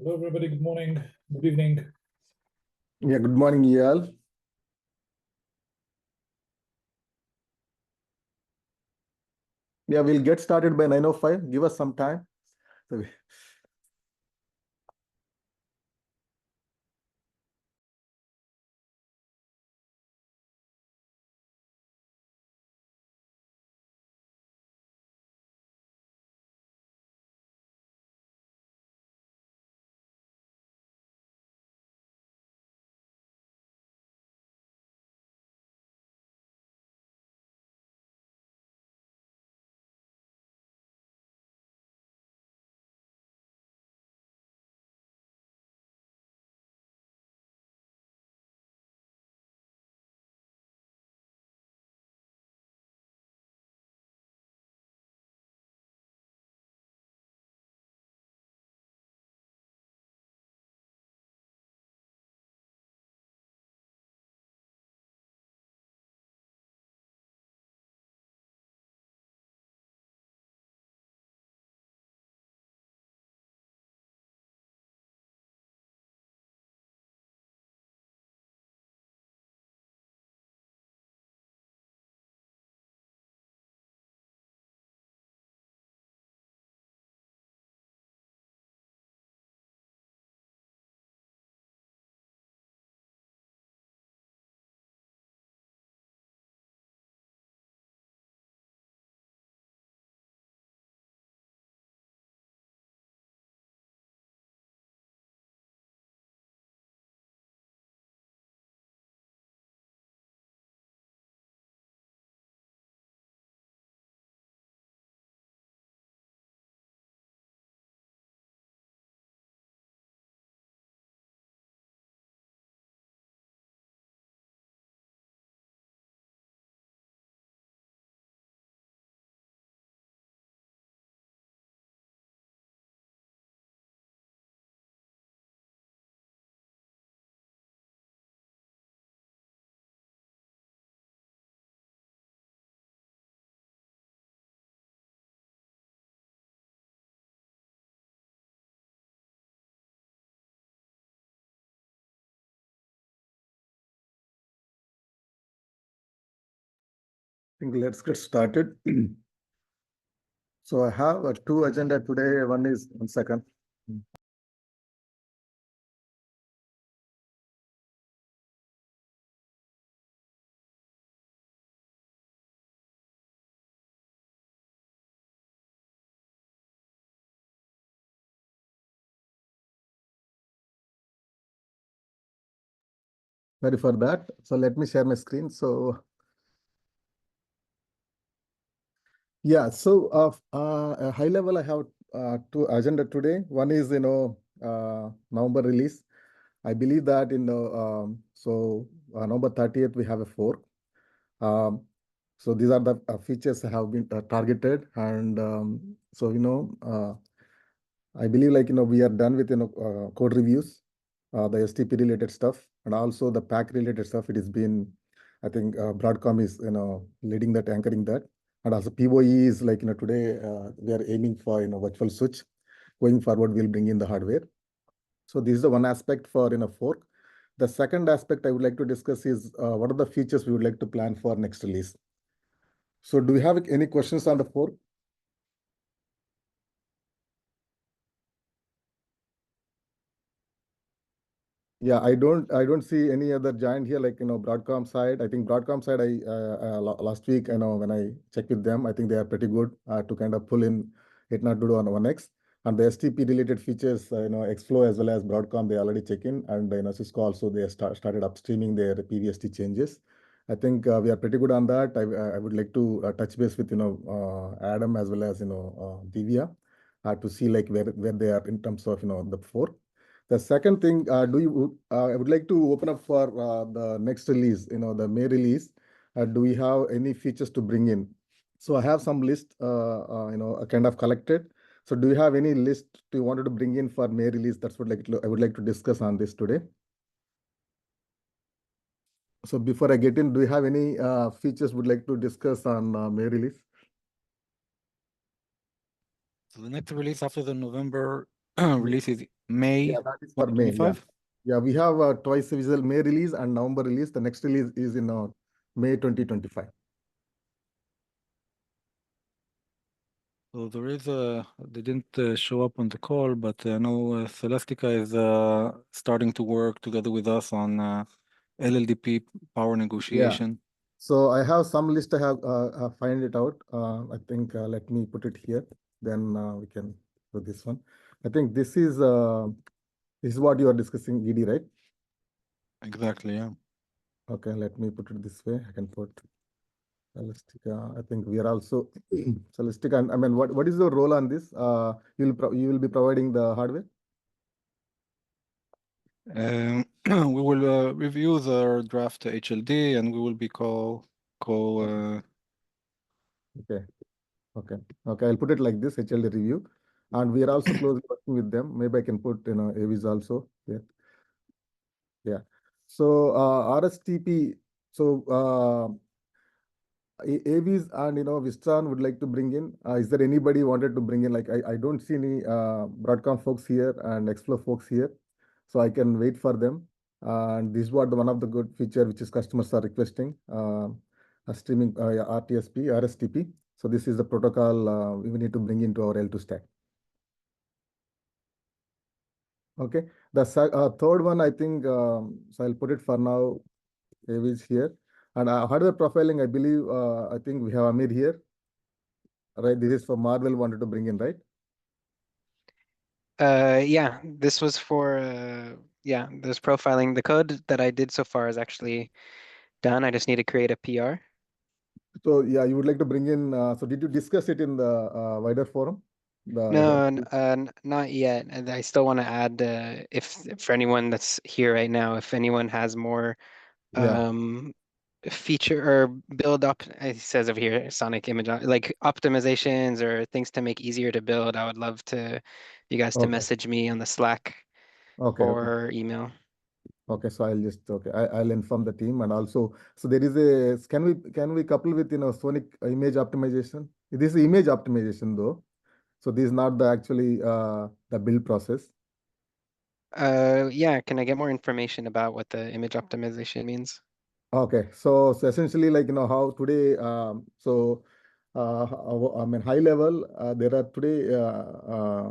Hello, everybody. Good morning. Good evening. Yeah, good morning, Eyal. Yeah, we'll get started by 9:05. Give us some time. So I think let's get started. So I have two agenda today. One is 1 second. Ready for that? So let me share my screen. So yeah, so a high level, I have two agenda today. One is November release. I believe that November 30th we have a fork. Um, so these are the features that have been targeted, and I believe we are done with code reviews, the STP related stuff, and also the pack related stuff. It has been, I think, Broadcom is leading that, anchoring that, and also PoE is today we are aiming for virtual switch. Going forward, we'll bring in the hardware. So this is the one aspect for fork. The second aspect I would like to discuss is what are the features we would like to plan for next release. So do you have any questions on the fork? Yeah, I don't see any other giant here, Broadcom side. I think Broadcom side, last week, when I checked with them, I think they are pretty good to kind of pull in 802 on 1X. And the STP related features, Xflow as well as Broadcom, they already check in. And Cisco also, they started upstreaming their PVST changes. I think we are pretty good on that. I would like to touch base with, Adam as well as, Divya to see where they are in terms of, the fork. The second thing, I would like to open up for the next release, the May release. Do we have any features to bring in? So I have some list, kind of collected. So do you have any list you wanted to bring in for May release? That's what I would like to discuss on this today. So before I get in, do you have any features would like to discuss on May release? So the next release after the November release is May Yeah, that is for May. Yeah, 2025? yeah. We have twice visual May release and November release. The next release is in May 2025. So there is they didn't show up on the call, but I know Celestica is starting to work together with us on LLDP power negotiation. So I have some list. I have find it out. I think let me put it here. Then we can do this one. I think this is what you are discussing, ED, right? Exactly, yeah. Okay, let me put it this way. I can put Celestica. I think we are also Celestica. And I mean, what is your role on this? You will be providing the hardware. We will review the draft HLD and we will be Okay, okay, okay. I'll put it like this: HLD review, and we are also closely working with them. Maybe I can put AVs also. Yeah. So RSTP. So AVs and Vistran would like to bring in. Is there anybody wanted to bring in? Like I don't see any Broadcom folks here and Explore folks here, so I can wait for them. And this is what one of the good feature which is customers are requesting. A streaming yeah, RTSP, RSTP. So this is the protocol we need to bring into our L2 stack. Okay. The third one, I think, so I'll put it for now. AVs here. And hardware profiling, I believe, I think we have Amir here. Right, this is for Marvel wanted to bring in, right? Yeah, this was for this profiling. The code that I did so far is actually done. I just need to create a PR. So yeah, you would like to bring in. So did you discuss it in the wider forum? No, not yet. And I still want to add, if for anyone that's here right now, if anyone has more Yeah. feature or build up, it says over here, SONiC image, like optimizations or things to make easier to build, I would love to you guys to Okay. message me on the Slack Okay. or email. Okay. So I'll just I'll inform the team, and also so there is a can we couple with SONiC image optimization? This is image optimization though, so this is not the actually the build process. Yeah, can I get more information about what the image optimization means? Okay, so essentially, like how today, I mean, high level, there are today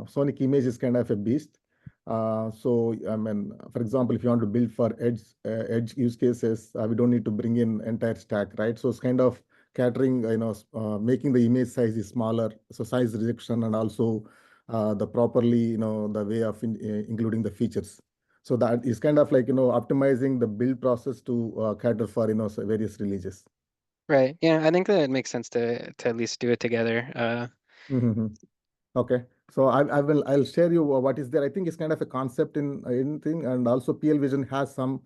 Sonic image is kind of a beast. So I mean, for example, if you want to build for edge use cases, we don't need to bring in entire stack, right? So it's kind of catering, making the image size is smaller, so size reduction, and also the properly, the way of including the features. So that is kind of like, optimizing the build process to cater for, various releases. Right. Yeah, I think that it makes sense to at least do it together. Mhm. Okay. So I'll share you what is there. I think it's kind of a concept in thing, and also PL Vision has some.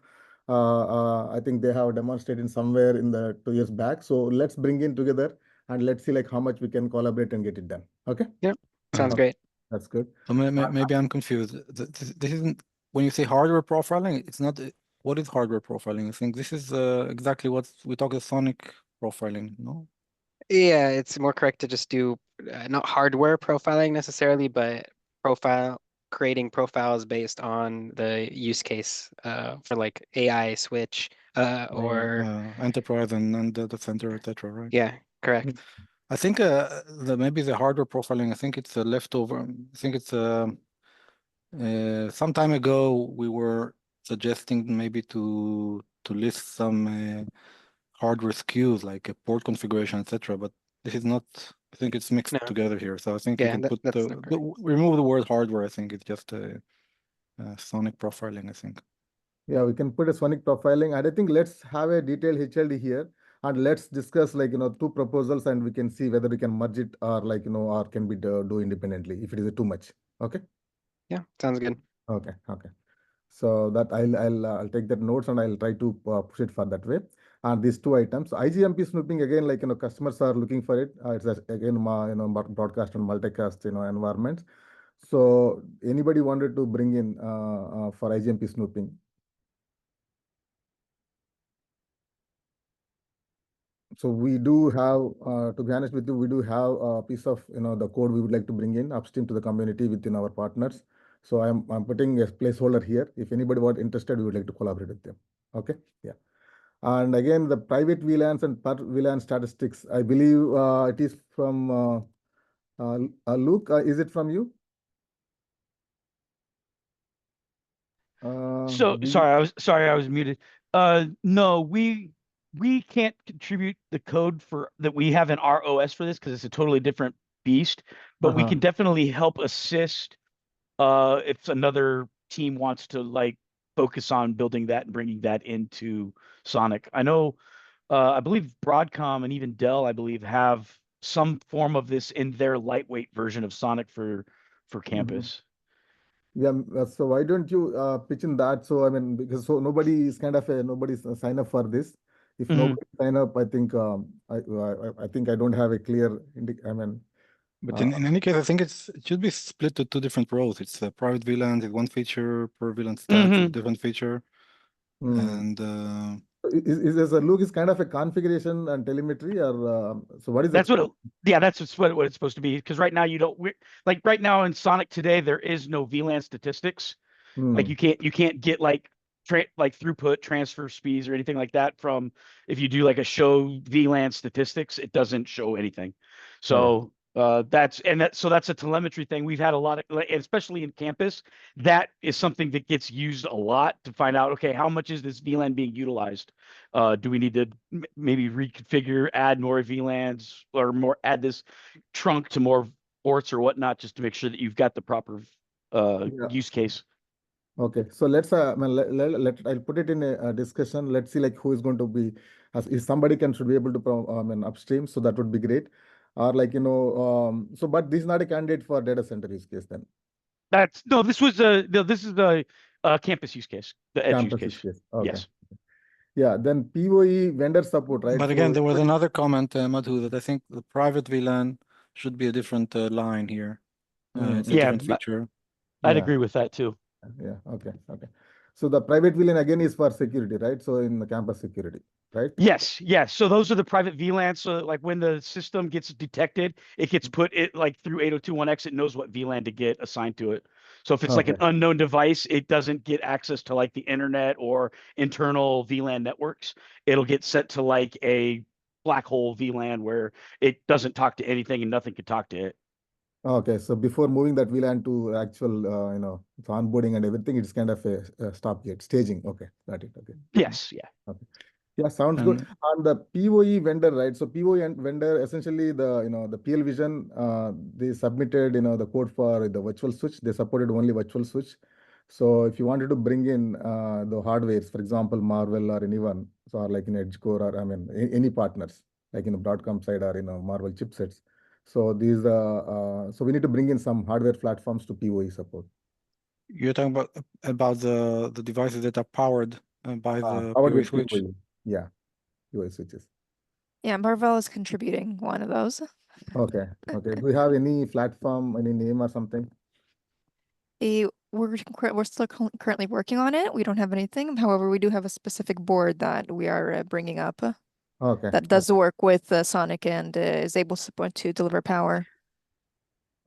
I think they have demonstrated somewhere in the 2 years back. So let's bring in together and let's see like how much we can collaborate and get it done. Okay. Yep. Sounds Okay. great. That's good. So maybe I'm confused. This isn't when you say hardware profiling, it's not what is hardware profiling? I think this is exactly what we talk as SONiC profiling, no? Yeah, it's more correct to just do not hardware profiling necessarily, but creating profiles based on the use case for like AI switch or Enterprise and data center, etc. Right? yeah, correct. I think maybe the hardware profiling. I think it's a leftover. I think it's some time ago we were suggesting maybe to list some hardware SKUs like a port configuration, etc. But this is not. I think it's mixed No, together here. So I think you yeah, can put that's not correct. remove the word hardware. I think it's just SONiC profiling. I think. Yeah, we can put a SONiC profiling, and I think let's have a detailed HLD here, and let's discuss like two proposals, and we can see whether we can merge it or like or can be do independently if it is too much. Okay. Yeah, sounds good. Okay. Okay. So that I'll take that notes and I'll try to push it for that way. And these two items, IGMP snooping again, like customers are looking for it. It's again broadcast and multicast environments. So anybody wanted to bring in for IGMP snooping? So we do have, to be honest with you, we do have a piece of the code we would like to bring in upstream to the community within our partners. So I'm putting a placeholder here. If anybody was interested, we would like to collaborate with them. Okay, yeah. And again, the private VLANs and per VLAN statistics, I believe it is from Luke. Is it from you? Sorry, I was muted. No, we can't contribute the code that we have in our OS for this because it's a totally different beast, but we can definitely help assist if another team wants to like focus on building that and bringing that into SONiC. I know I believe Broadcom and even Dell, I believe, have some form of this in their lightweight version of SONiC for campus. Yeah, so why don't you pitch in that? So I mean, because so nobody is kind of nobody's sign up for this. If nobody sign up, I think I think I don't have a clear I mean. But in any case, I think it should be split to two different roles. It's a private VLAN is one feature, per VLAN stats is a different feature, and is this a Luke is kind of a configuration and telemetry, or so what is that's what that's what it's supposed to be, because right now you don't like right now in SONiC today there is no VLAN statistics. Like you can't get like throughput, transfer speeds, or anything like that from if you do like a show VLAN statistics, it doesn't show anything. So that's a telemetry thing. We've had a lot of, especially in campus, that is something that gets used a lot to find out, okay, how much is this VLAN being utilized? Do we need to maybe reconfigure, add more VLANs, or add this trunk to more ports or whatnot, just to make sure that you've got the proper use case. Okay, so let's I'll put it in a discussion. Let's see like who is going to be, if somebody should be able to upstream, so that would be great. Or like so but this is not a candidate for data center use case then. This is the campus use case, the edge campus use case. Okay. Yes. Yeah, then PoE vendor support, right? But again, there was another comment, Madhu, that I think the private VLAN should be a different line here. It's a different feature. I'd agree with that too. Yeah, okay. So the private VLAN again is for security, right? So in the campus security, right? Yes. So those are the private VLANs. So like when the system gets detected, it gets put like through 802.1x, it knows what VLAN to get assigned to it. So if it's like an unknown device, it doesn't get access to like the internet or internal VLAN networks. It'll get sent to like a black hole VLAN where it doesn't talk to anything and nothing can talk to it. Okay, so before moving that VLAN to actual, it's onboarding and everything, it's kind of a stop gate, staging. Okay, got it. Okay. Yes, yeah. Okay. Yeah, sounds good. On the PoE vendor, right? So PoE and vendor, essentially the PL Vision, they submitted, the code for the virtual switch. They supported only virtual switch. So if you wanted to bring in the hardwares, for example, Marvel or anyone, so or like EdgeCore or any partners, like Broadcom side or Marvel chipsets. So these so we need to bring in some hardware platforms to PoE support. You're talking about the devices that are powered by the PoE switch. PoE. Yeah, PoE switches. Yeah, Marvell is contributing one of those. Okay. Do we have any platform, any name or something? We're still currently working on it. We don't have anything. However, we do have a specific board that we are bringing up. Okay. That does work with SONiC and is able to deliver power.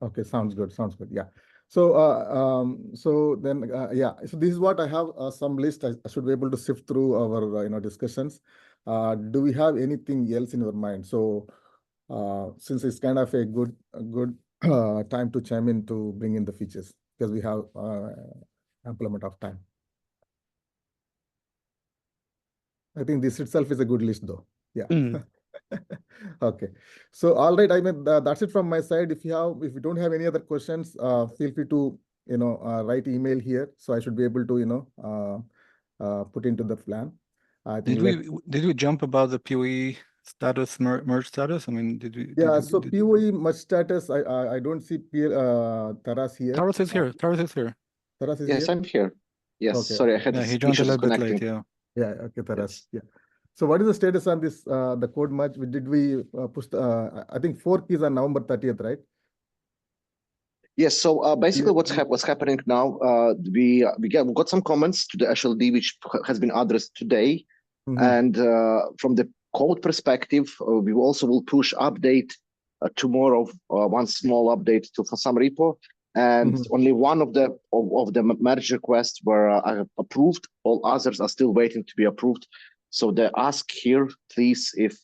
Okay, sounds good. Yeah. So so then so this is what I have some list. I should be able to sift through our discussions. Do we have anything else in your mind? So since it's kind of a good time to chime in to bring in the features, because we have ample amount of time. I think this itself is a good list though. Yeah. Okay. So all right, that's it from my side. If you don't have any other questions, feel free to write email here, so I should be able to put into the plan. I think did we jump about the PoE status merge status? I mean, did we? Yeah. So PoE merge status. I don't see Taras here. Taras is here. Taras is here. Taras is yes, here. I'm here. Yes. Okay. Sorry, I had he joined a little bit late. Yeah. Okay, Taras. Yes. Yeah. So what is the status on this, the code merge? Did we push I think 4 keys on November 30th, right? Yes, so basically what's happening now, we got some comments to the HLD, which has been addressed today. And from the code perspective, we also will push update tomorrow, one small update for some repo. and Mhm. only one of the merge requests were approved. All others are still waiting to be approved. So they ask here, please, if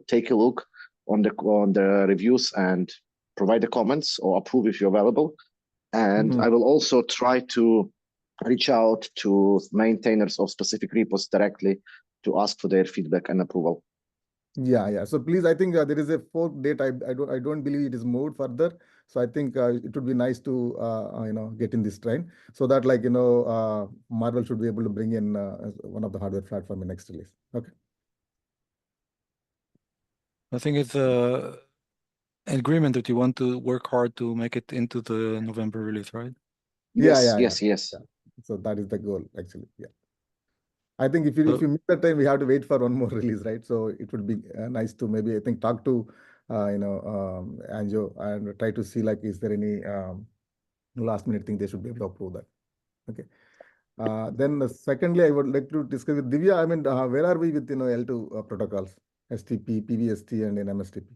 take a look on the reviews and provide the comments or approve if you're available. And Mhm. I will also try to reach out to maintainers of specific repos directly to ask for their feedback and approval. Yeah. So please, I think there is a fork date. I don't believe it is moved further. So I think it would be nice to get in this train so that Marvel should be able to bring in one of the hardware platform in next release. Okay. I think it's an agreement that you want to work hard to make it into the November release, right? Yes, Yeah. yes. So that is the goal actually. Yeah. I think if you miss that time, we have to wait for one more release, right? So it would be nice to maybe talk to Anjo and try to see is there any last minute thing they should be able to approve that. Okay. Then secondly, I would like to discuss with Divya. I mean, where are we with L2 protocols, STP, PVST, and MSTP?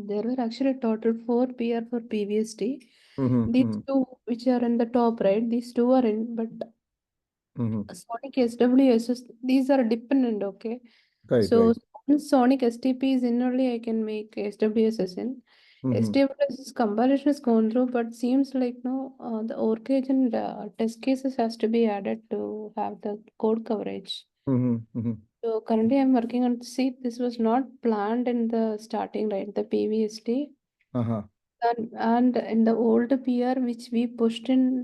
There were actually total 4 PR for PVST. Mm-hmm, These two, which are in the top right, these two are in, but SONiC SWSS, these are dependent, okay? So once SONiC STP is in only, I can make SWSS in. SWSS comparison is gone through, but seems like the ORCage and test cases has to be added to have the code coverage. So currently I'm working on, see, this was not planned in the starting, right? The PVST. And in the old PR, which we pushed in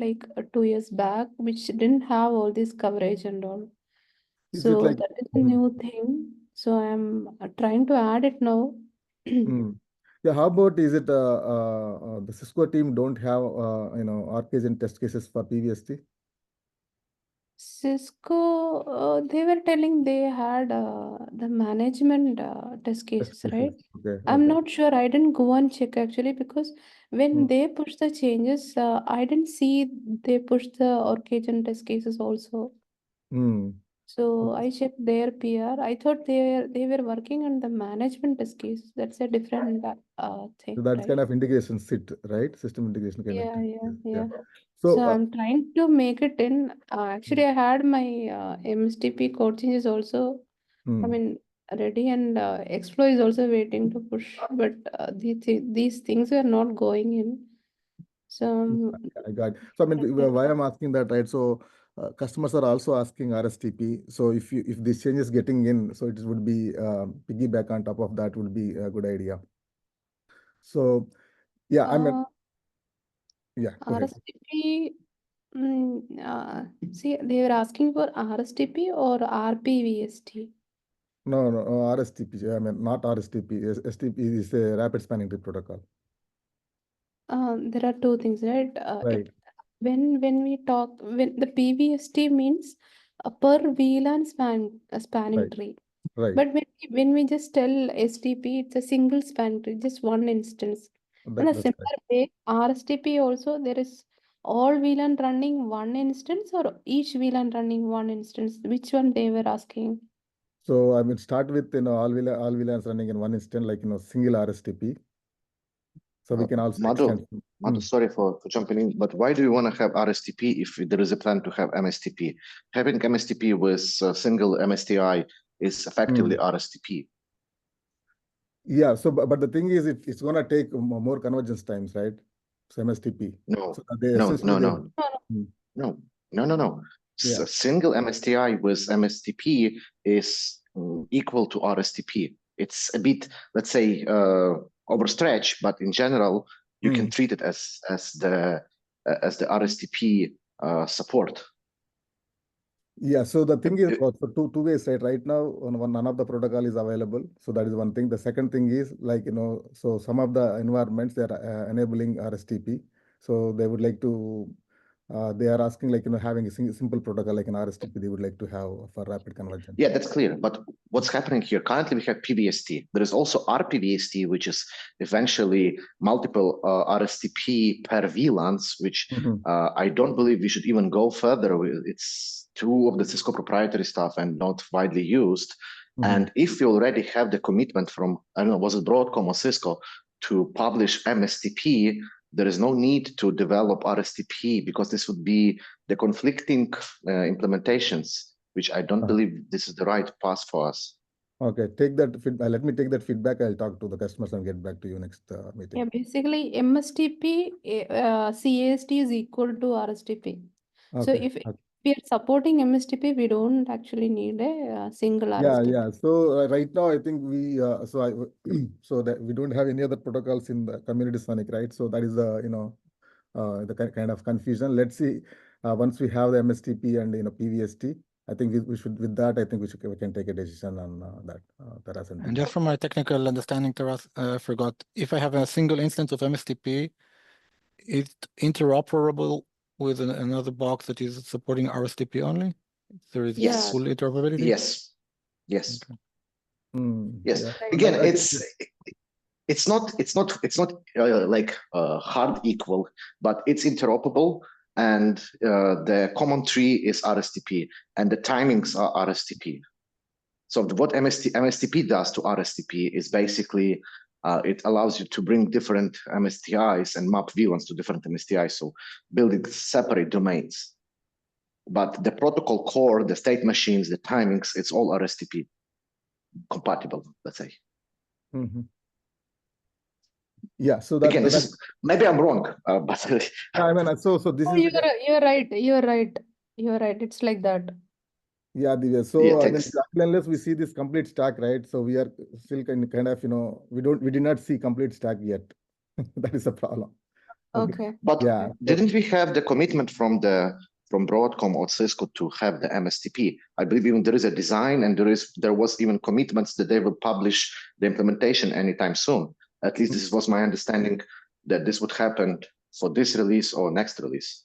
2 years back, which didn't have all this coverage and all. So that is a new thing. So I'm trying to add it now. Yeah, how about is it the Cisco team don't have RPs and test cases for PVST? Cisco, they were telling they had the management test cases, right? Okay. I'm not sure. I didn't go and check actually because when they pushed the changes, I didn't see they pushed the Orcagen test cases also. So I checked their PR. I thought they were working on the management test cases. That's a different thing, So that's right? kind of integration SIT, right? System integration kind of thing. Yeah. So So I'm trying to make it in. Actually, I had my MSTP code changes also. I mean, ready, and Explo is also waiting to push, but these things are not going in. So I got it. So I mean, why I'm asking that, right? So customers are also asking RSTP. So if this change is getting in, so it would be piggyback on top of that would be a good idea. So yeah, I mean, yeah, go ahead. RSTP. See, they were asking for RSTP or RPVST. No, RSTP. I mean, not RSTP. STP is a rapid spanning tree protocol. There are two things, right? Right. When we talk, when the PVST means a per VLAN spanning tree. Right. But when we just tell STP, it's a single spanning tree, just one instance. In a similar way, RSTP also, there is all VLAN running one instance or each VLAN running one instance. Which one they were asking? So I mean, start with all VLANs running in one instance, single RSTP. So we can also extend. Madhu, sorry for jumping in, but why do you want to have RSTP if there is a plan to have MSTP? Having MSTP with single MSTI is effectively RSTP. Yeah, so but the thing is, it's going to take more convergence times, right? So MSTP. No. Yeah. Single MSTI with MSTP is equal to RSTP. It's a bit, let's say, overstretched, but in general, you can treat it as the RSTP support. Yeah, so the thing is, two ways, right? Right now, none of the protocol is available. So that is one thing. The second thing is so some of the environments, they are enabling RSTP. So they would like to, they are asking having a simple protocol like an RSTP, they would like to have for rapid convergence. Yeah, that's clear. But what's happening here? Currently, we have PVST. There is also RPVST, which is eventually multiple RSTP per VLANs, which I don't believe we should even go further with. It's two of the Cisco proprietary stuff and not widely used. And if we already have the commitment from, I don't know, was it Broadcom or Cisco to publish MSTP, there is no need to develop RSTP because this would be the conflicting implementations, which I don't believe this is the right path for us. Okay, take that feedback. Let me take that feedback. I'll talk to the customers and get back to you next meeting. Yeah, basically MSTP, CAST is equal to RSTP. So Okay. if we are supporting MSTP, we don't actually need a single RSTP. Yeah. So right now, I think we so that we don't have any other protocols in the community SONiC, right? So that is the the kind of confusion. Let's see. Once we have the MSTP and PVST, I think we should, with that, I think we can take a decision on that. Taras and just from my technical understanding, Taras, I forgot, if I have a single instance of MSTP, it's interoperable with another box that is supporting RSTP only? There is Yes. full interoperability? Yes. Yes. Okay. Yes. Yeah. Again, it's not like hard equal, but it's interoperable, and the common tree is RSTP, and the timings are RSTP. So what MSTP does to RSTP is basically it allows you to bring different MSTIs and map VLANs to different MSTIs, so building separate domains. But the protocol core, the state machines, the timings, it's all RSTP compatible, let's say. Yeah, so that, again, maybe I'm wrong, but I mean, so this is you're right. It's like that. Yeah, Divya. So Yeah, I mean, unless we see this complete stack, right? So we are still kind of we did not see complete stack yet. That is a problem. Okay. But yeah, didn't we have the commitment from Broadcom or Cisco to have the MSTP? I believe even there is a design, and there was even commitments that they will publish the implementation anytime soon. At least this was my understanding, that this would happen for this release or next release.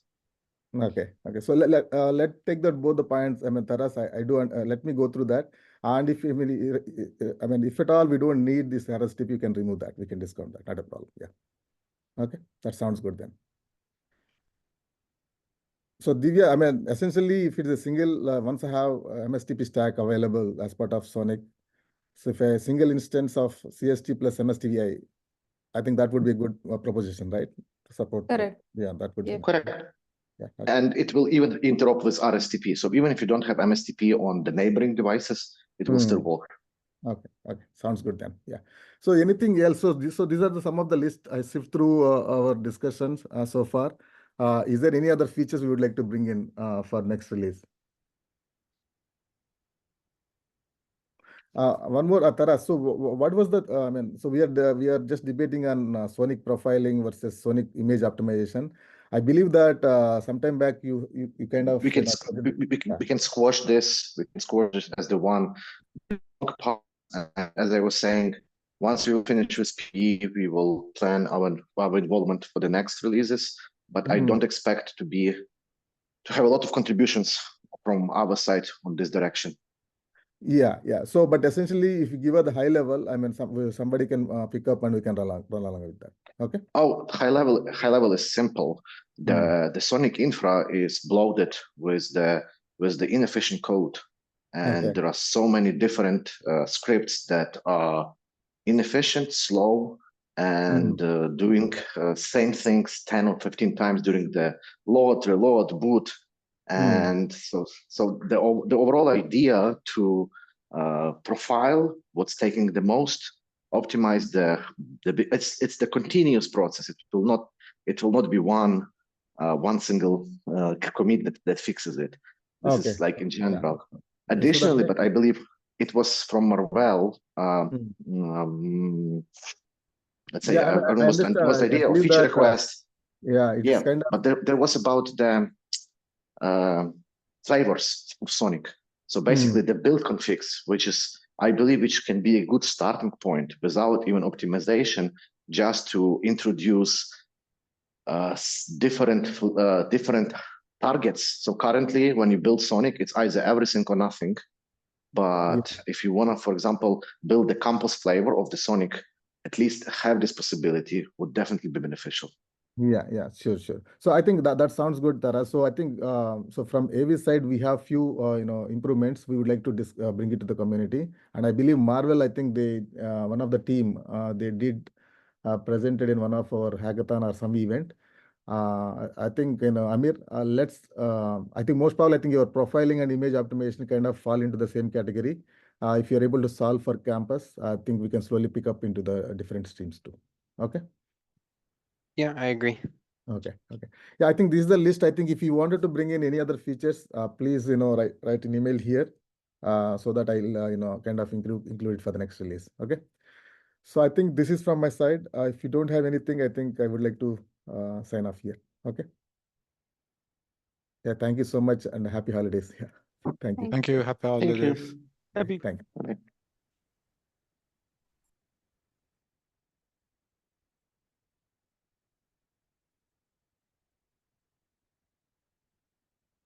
Okay. So let's take that both the points. I mean, Taras, I do let me go through that. And if if at all we don't need this RSTP, you can remove that. We can discount that. Not a problem. Yeah. Okay, that sounds good then. So Divya, I mean, essentially, if it is a single, once I have MSTP stack available as part of SONiC, so if a single instance of CST plus MSTVI, I think that would be a good proposition, right? To support. Correct. Yeah, that would be correct. Yeah, and it will even interop with RSTP. So even if you don't have MSTP on the neighboring devices, it will still work. Okay, sounds good then. Yeah. So anything else? So these are some of the list I sift through our discussions so far. Is there any other features we would like to bring in for next release? One more, Taras. So what was the? I mean, so we are just debating on SONiC profiling versus SONiC image optimization. I believe that sometime back you kind of we can squash this. We can squash this as the one part. As I was saying, once we finish with PE, we will plan our involvement for the next releases. But I don't expect to have a lot of contributions from our side on this direction. Yeah. So, but essentially, if you give her the high level, I mean, somebody can pick up and we can run along with that. Okay. Oh, high level is simple. The SONiC infra is bloated with the inefficient code, and there are so many different scripts that are inefficient, slow, and doing same things 10 or 15 times during the load, reload, boot. And so the overall idea to profile what's taking the most, optimize it's the continuous process. It will not be one single commit that fixes it. This is like in general. Yeah. Additionally, but I believe it was from Marvell. Let's say almost the idea of feature request. Kind of... but there was about the flavors of SONiC. So basically the build configs, which can be a good starting point without even optimization, just to introduce different targets. So currently when you build SONiC, it's either everything or nothing. But if you want to, for example, build the campus flavor of the SONiC, at least have this possibility would definitely be beneficial. Yeah, sure. So I think that sounds good, Taras. So I think so from AV side we have few improvements we would like to bring it to the community, and I believe Marvel, I think they one of the team they did presented in one of our hackathon or some event. I think, Amir, I think most probably, I think your profiling and image optimization kind of fall into the same category. If you're able to solve for campus, I think we can slowly pick up into the different streams too. Okay. Yeah, I agree. Okay. Yeah, I think this is the list. I think if you wanted to bring in any other features, please, write an email here, so that I'll, kind of include it for the next release. Okay. So I think this is from my side. If you don't have anything, I think I would like to sign off here. Okay. Yeah, thank you so much and happy holidays. Yeah, thank you. Thank you. Happy Thank you. holidays. Happy. Thank you. Okay.